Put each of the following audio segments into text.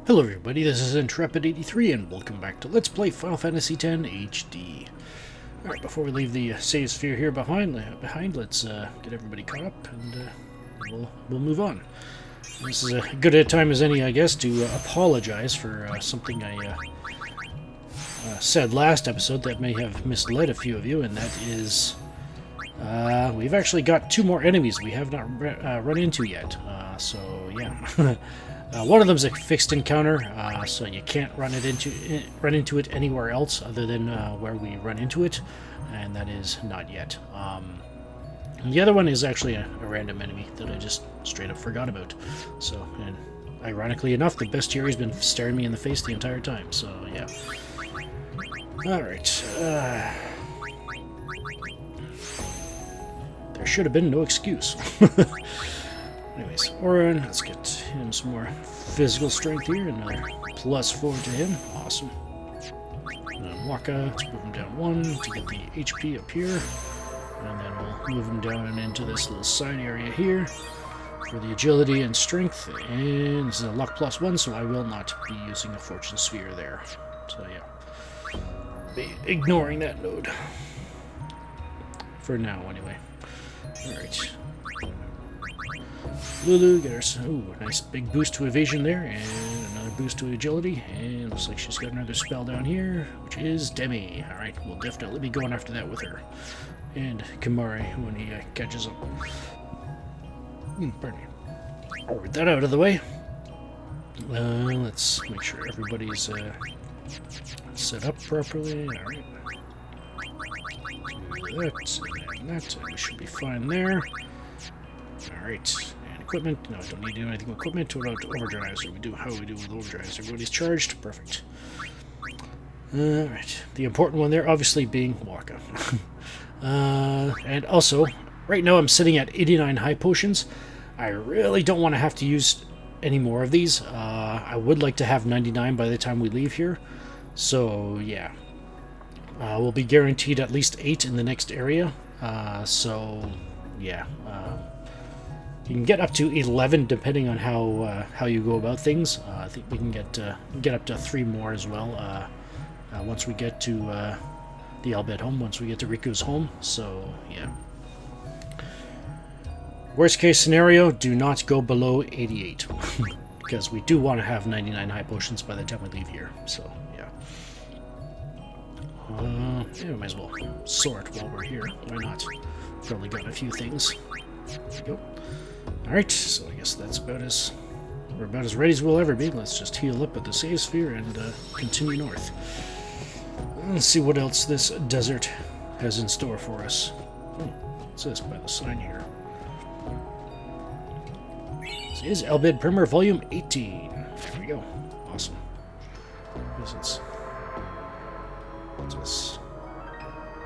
Hello everybody, this is Intrepid83 and welcome back to Let's Play Final Fantasy X HD. Alright, before we leave the save sphere here behind let's get everybody caught up and we'll move on. This is as good a time as any, I guess, to apologize for something I said last episode that may have misled a few of you, and that is we've actually got two more enemies we have not run into yet, so yeah. One of them's a fixed encounter, so you can't run into it anywhere else other than where we run into it, and that is not yet. And the other one is actually a random enemy that I just straight up forgot about. So, and ironically enough, the bestiary's been staring me in the face the entire time. So, yeah. All right. There should have been no excuse. Anyways, Orin, let's get him some more physical strength here. Another +4 to him. Awesome. Waka, let's move him down 1 to get the HP up here. And then we'll move him down into this little side area here for the agility and strength. And this is a luck +1, so I will not be using a fortune sphere there. So yeah, be ignoring that node. For now, anyway. Alright. Lulu, get her a nice big boost to evasion there, and another boost to agility, and looks like she's got another spell down here, which is Demi. Alright, we'll definitely be going after that with her. And Kamari when he catches up. Pardon me. With that out of the way, let's make sure everybody's set up properly. Alright. And that, we should be fine there. Alright. Equipment. No, I don't need to do anything with equipment. What about overdrives? Or we do how we do with overdrives? Everybody's charged. Perfect. Alright. The important one there, obviously, being Waka. And also, right now I'm sitting at 89 high potions. I really don't want to have to use any more of these. I would like to have 99 by the time we leave here. So, yeah. We'll be guaranteed at least 8 in the next area. So, yeah. You can get up to 11 depending on how you go about things. I think we can get up to 3 more as well once we get to the Bhed home, once we get to Riku's home. So, yeah. Worst case scenario, do not go below 88. Because we do want to have 99 high potions by the time we leave here. So, yeah. Yeah, we might as well sort while we're here. Why not? Probably got a few things. There we go. Alright, so I guess that's we're about as ready as we'll ever be. Let's just heal up at the save sphere and continue north. Let's see what else this desert has in store for us. What's this by the sign here? This is Bhed Primer Volume 18. There we go. Awesome. What's this?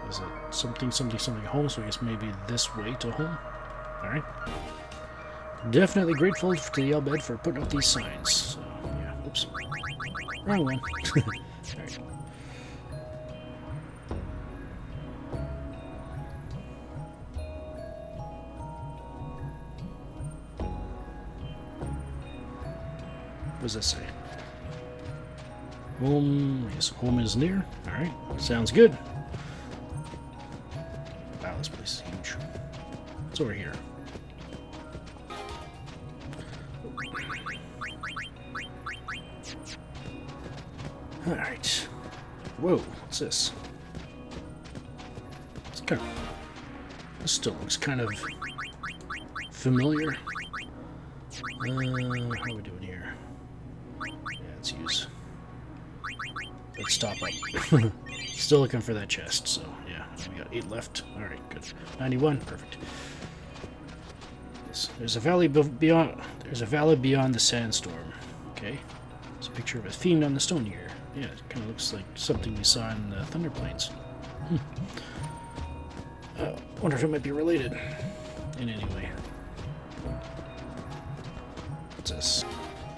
Is it something home? So I guess maybe this way to home. Alright. Definitely grateful to the Bhed for putting up these signs. So, yeah. Oops. Wrong one. Alright. What does that say? Home. I guess home is near. Alright. Sounds good. Wow, this place is huge. What's over here? Alright. Whoa, what's this? It's kind of... This still looks kind of familiar. How are we doing here? Yeah, let's use... Let's stop up. Still looking for that chest, so yeah. We got 8 left. Alright, good. 91, perfect. There's a valley beyond... There's a valley beyond the sandstorm. Okay. There's a picture of a fiend on the stone here. Yeah, it kind of looks like something we saw in the Thunder Plains. Wonder if it might be related in any way. What's this?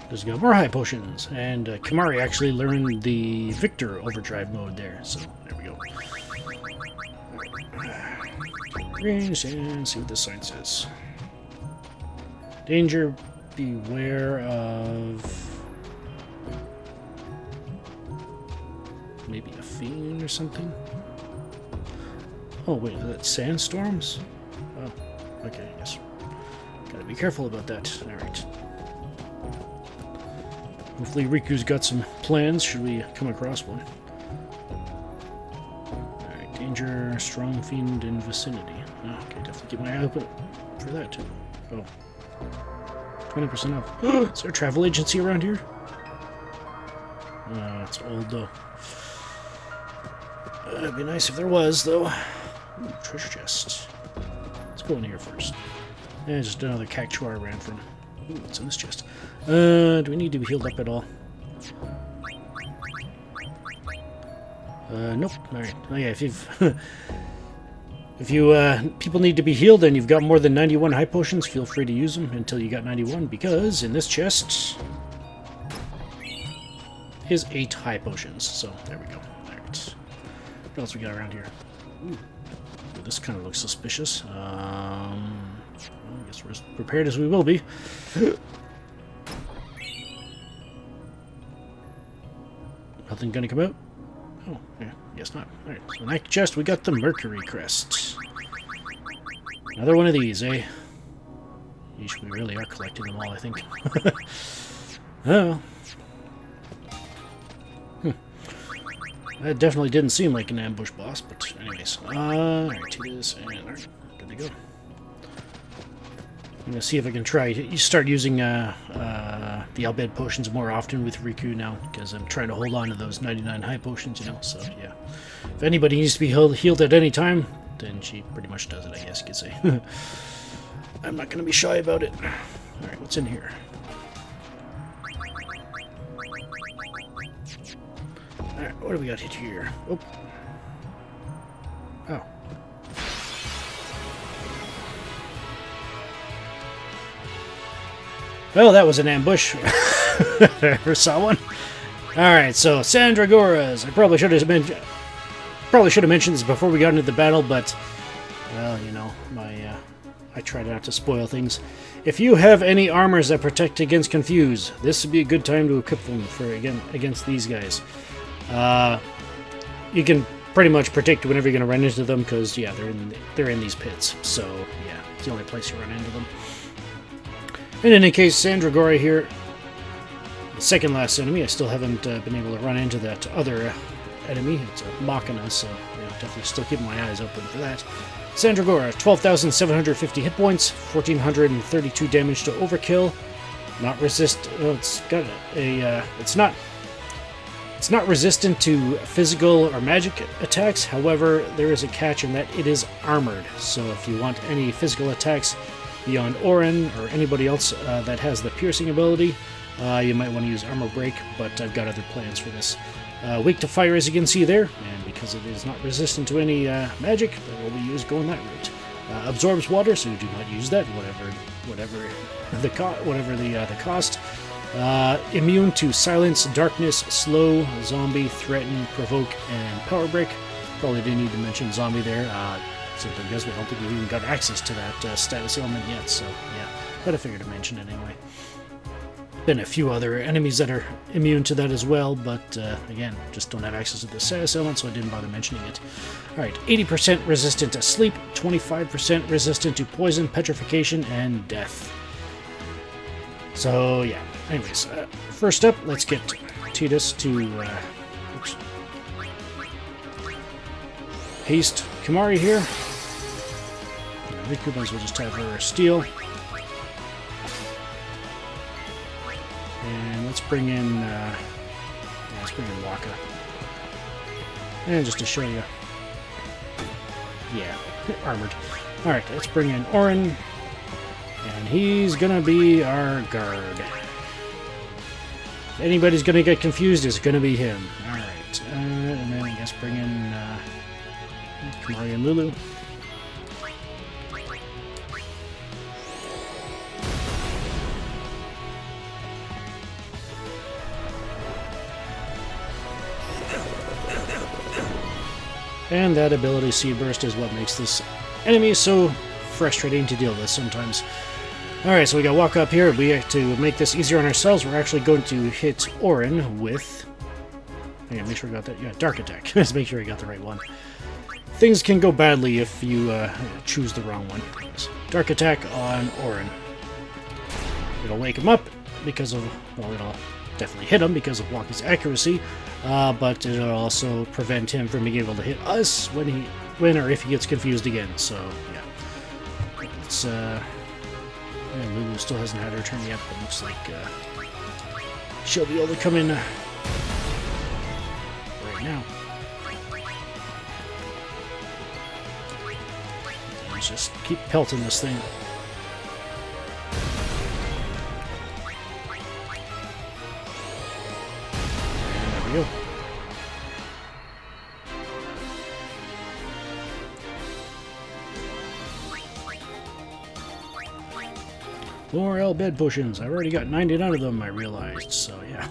There's got more high potions, and Kamari actually learned the Victor overdrive mode there, so there we go. Range and see what this sign says. Danger, beware of maybe a fiend or something. Oh wait, is that sandstorms? Oh, okay, yes. Gotta be careful about that. Alright. Hopefully Riku's got some plans should we come across one. Alright, danger, strong fiend in vicinity. Oh, okay, definitely keep my eye open for that too. Oh. 20% off. Is there a travel agency around here? It's old though. It'd be nice if there was, though. Ooh, treasure chest. Let's go in here first. And just another cactuar I ran from. Ooh, what's in this chest? Do we need to be healed up at all? Nope. Alright. Oh yeah, if you've... if you, people need to be healed and you've got more than 91 high potions, feel free to use them until you got 91, because in this chest is 8 high potions. So, there we go. Alright. What else we got around here? Ooh. This kind of looks suspicious. Well, I guess we're as prepared as we will be. Nothing gonna come out? Oh, yeah, guess not. Alright, so next chest we got the Mercury Crest. Another one of these, eh? Yeesh, we really are collecting them all, I think. Oh. That definitely didn't seem like an ambush boss, but anyways. Alright, take this, and alright, good to go. I'm gonna see if I can try. You start using the Bhed potions more often with Riku now, because I'm trying to hold on to those 99 high potions, you know, so yeah. If anybody needs to be healed at any time, then she pretty much does it, I guess you could say. I'm not gonna be shy about it. Alright, what's in here? Alright, what do we got here? Oh. Oh. Well, that was an ambush. If I ever saw one. Alright, so Sandragoras. I probably should have mentioned this before we got into the battle, but well, you know, I try not to spoil things. If you have any armors that protect against confuse, this would be a good time to equip them for against these guys. You can pretty much predict whenever you're going to run into them, because yeah, they're in these pits. So yeah, it's the only place you run into them. In any case, Sandragora here, the second last enemy. I still haven't been able to run into that other enemy. It's a Machina, so yeah, definitely still keeping my eyes open for that. Sandragora, 12,750 hit points, 1,432 damage to overkill. Not resist. Well, it's got a. It's not resistant to physical or magic attacks. However, there is a catch in that it is armored. So if you want any physical attacks beyond Orin or anybody else that has the piercing ability, you might want to use Armor Break, but I've got other plans for this. Weak to fire, as you can see there, and because it is not resistant to any magic, that will be used going that route. Absorbs water, so do not use that, whatever the cost. Immune to silence, darkness, slow, zombie, threaten, provoke, and power break. Probably didn't need to mention zombie there, simply because we don't think we've even got access to that status element yet, so yeah, but I figured to mention it anyway. Been a few other enemies that are immune to that as well, but again, just don't have access to the status element, so I didn't bother mentioning it. Alright, 80% resistant to sleep, 25% resistant to poison, petrification, and death. So yeah, anyways, first up, let's get Titus to haste Kimahri here. Riku might as well just have her steal. And let's bring in Waka. And just to show you. Yeah, armored. Alright, let's bring in Orin. And he's gonna be our guard. If anybody's gonna get confused, it's gonna be him. Alright, and then I guess bring in Kimahri and Lulu. And that ability Seed Burst is what makes this enemy so frustrating to deal with sometimes. Alright, so we got Waka up here. To make this easier on ourselves, we're actually going to hit Orin with Yeah, make sure I got that. Yeah, Dark Attack. Let's make sure I got the right one. Things can go badly if you choose the wrong one. Dark Attack on Orin. It'll wake him up because of, well, it'll definitely hit him because of Walkie's accuracy, but it'll also prevent him from being able to hit us when or if he gets confused again. So yeah, it's yeah, Lulu still hasn't had her turn yet, but looks like she'll be able to come in right now. Let's just keep pelting this thing. And there we go. More bed potions. I've already got 99 of them, I realized, so yeah.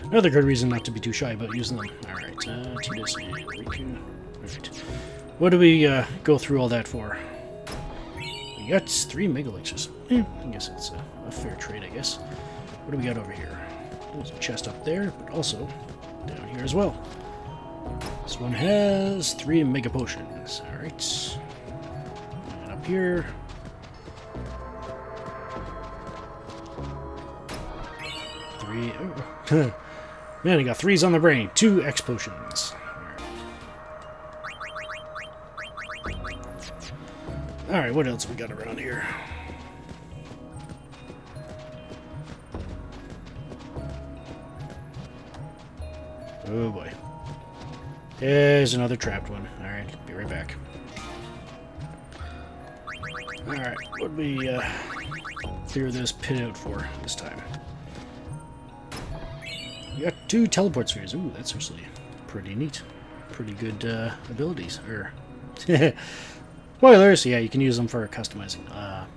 Another good reason not to be too shy about using them. Alright, Titus and Riku. Alright. What do we go through all that for? We got 3 Mega Elixirs. I guess it's a fair trade, I guess. What do we got over here? There's a chest up there, but also down here as well. This one has 3 Mega Potions. Alright. And up here... 3. Oh. Man, I got 3s on the brain. 2 X Potions. Alright, what else we got around here? Oh boy. There's another trapped one. Alright, be right back. Alright, what do we clear this pit out for this time? We got 2 teleport spheres. Ooh, that's actually pretty neat. Pretty good abilities. Spoilers! Yeah, you can use them for customizing.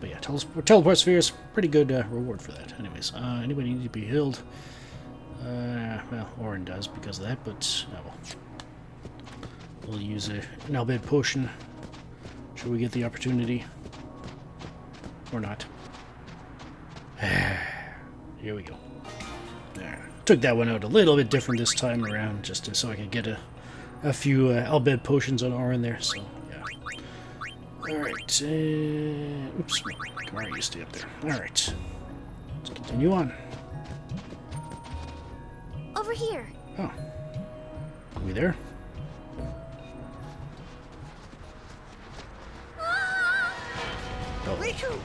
But yeah, teleport spheres, pretty good reward for that. Anyways, anybody need to be healed? Well, Orin does because of that, but oh well. We'll use an Bhed potion. Should we get the opportunity? Or not? Here we go. There. Took that one out a little bit different this time around, just so I could get a few Bhed potions on Orin there, so yeah. Alright, oops, come on, you stay up there. Alright, let's continue on. Over here. Oh. Are we there? Oh. Riku!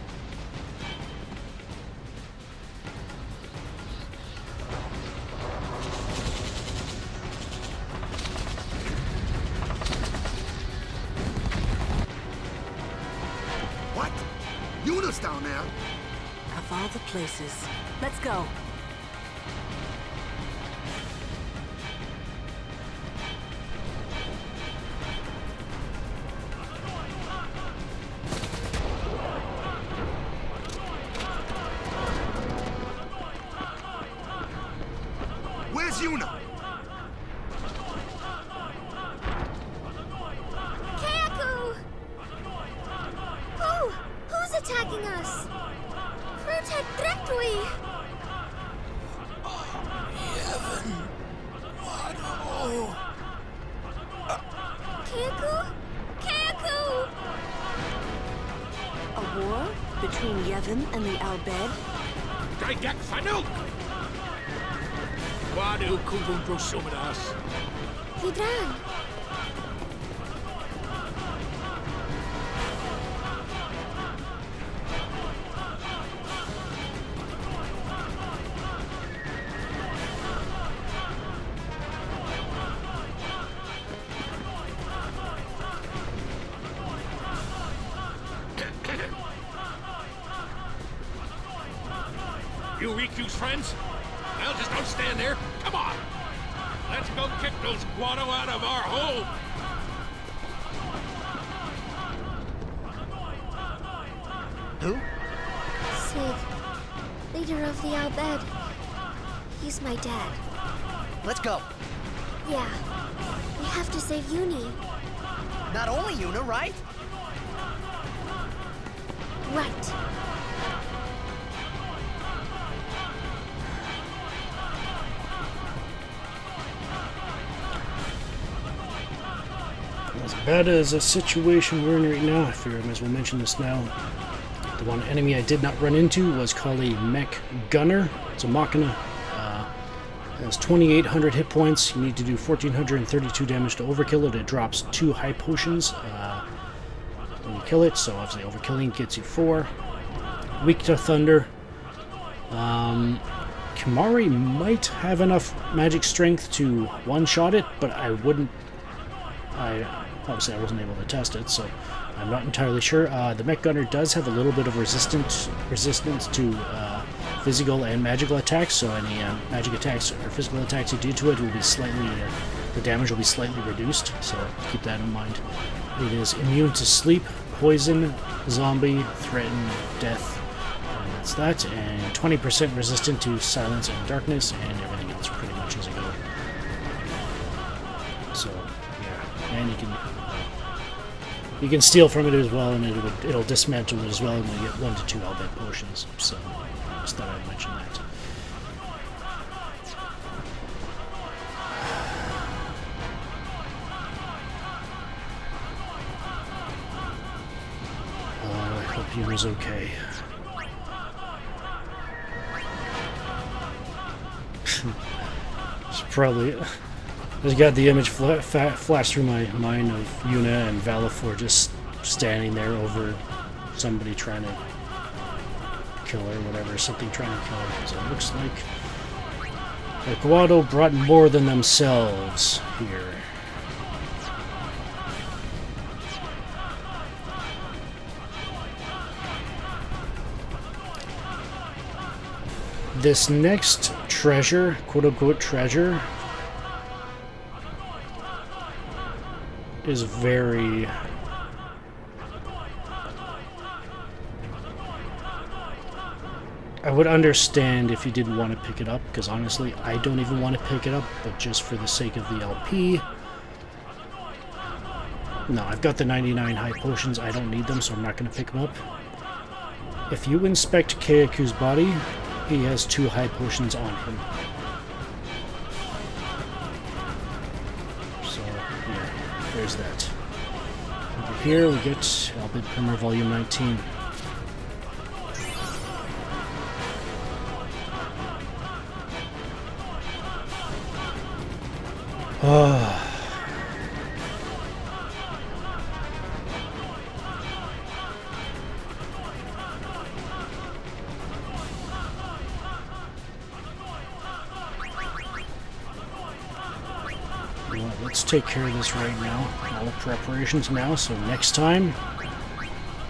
What? Yuna's down there. Of all the places. Let's go. Where's Yuna? Kayaku! Who's attacking us? Protect Directly! Kayaku? Kayaku! A war between Yevon and the Bhed? Dagak Fanuk! Wadu Kubun Grosumadas. Vidran! You Riku's friends? Well, just don't stand there. Come on! Let's go kick those guano out of our home! Who? Sid, leader of the Bhed. He's my dad. Let's go. Yeah. We have to save Uni. Not only Yuna, right? Right. As bad as a situation we're in right now, I figure I might as well mention this now. The one enemy I did not run into was called a Mech Gunner. It's a Machina. Has 2,800 hit points. You need to do 1,432 damage to overkill it. It drops 2 high potions when you kill it, so obviously overkilling gets you 4. Weak to thunder. Kimari might have enough magic strength to one-shot it, but I wouldn't... Obviously I wasn't able to test it, so I'm not entirely sure. The Mech Gunner does have a little bit of resistance to physical and magical attacks, so any magic attacks or physical attacks you do to it will be slightly... the damage will be slightly reduced, so keep that in mind. It is immune to sleep, poison, zombie, threaten, death, and that's that, and 20% resistant to silence and darkness, and everything else pretty much as a go. So, yeah, and you can steal from it as well, and it'll dismantle it as well, and you get 1 to 2 Albed potions, so just thought I'd mention that. I hope Yuna's okay. It's probably... I just got the image flash through my mind of Yuna and Valifor just standing there over somebody trying to kill her, whatever, something trying to kill her, because it looks like Guado brought more than themselves here. This next treasure, quote-unquote treasure, is very... I would understand if you didn't want to pick it up, because honestly, I don't even want to pick it up, but just for the sake of the LP... No, I've got the 99 high potions, I don't need them, so I'm not going to pick them up. If you inspect Keiku's body, he has 2 high potions on him. So, yeah, there's that. Over here we get Albed Primer Volume 19. Well, let's take care of this right now. All the preparations now, so next time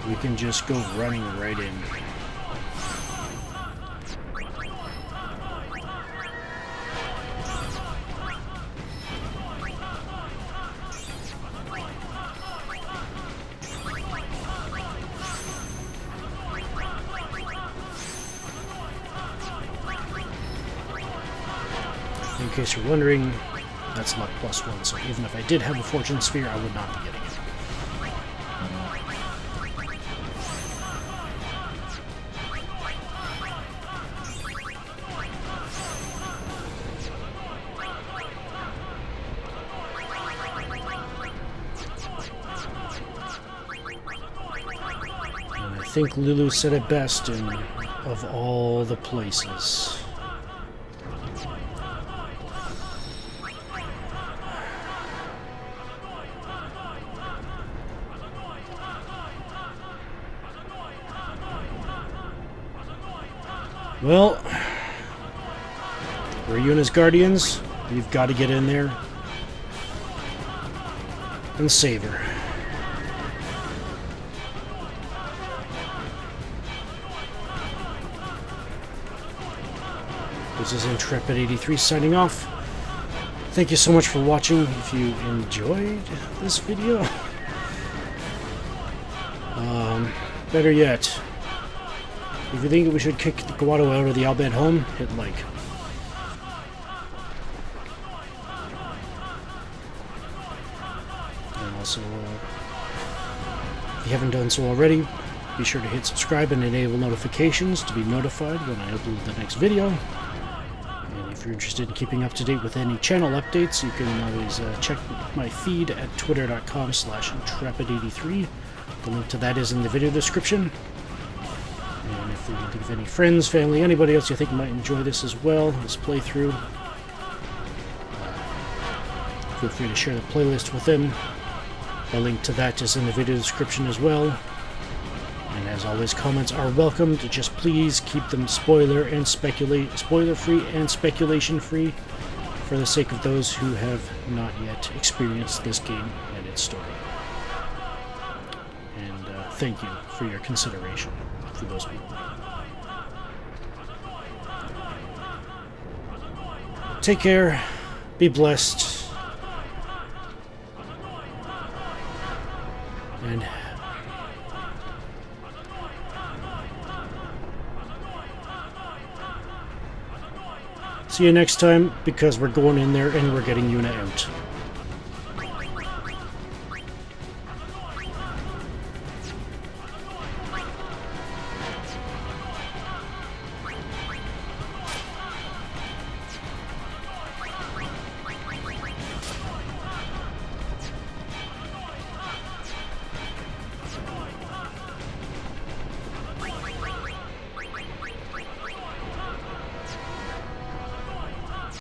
we can just go running right in. In case you're wondering, that's luck +1, so even if I did have a fortune sphere, I would not be getting it. And I think Lulu said it best in Of All the Places. Well, we're Yuna's guardians. We've got to get in there and save her. This is Intrepid83 signing off. Thank you so much for watching. If you enjoyed this video, better yet, if you think we should kick the Guado out of the Albed home, hit like. And also, if you haven't done so already, be sure to hit subscribe and enable notifications to be notified when I upload the next video. And if if you're interested in keeping up to date with any channel updates, you can always check my feed at twitter.com/intrepid83. The link to that is in the video description. And if you can think of any friends, family, anybody else you think might enjoy this as well, this playthrough, feel free to share the playlist with them. The link to that is in the video description as well. And as always, comments are welcomed. Just please keep them spoiler free and speculation free, for the sake of those who have not yet experienced this game and its story. And thank you for your consideration for those people. Take care. Be blessed. And see you next time, because we're going in there and we're getting Yuna out.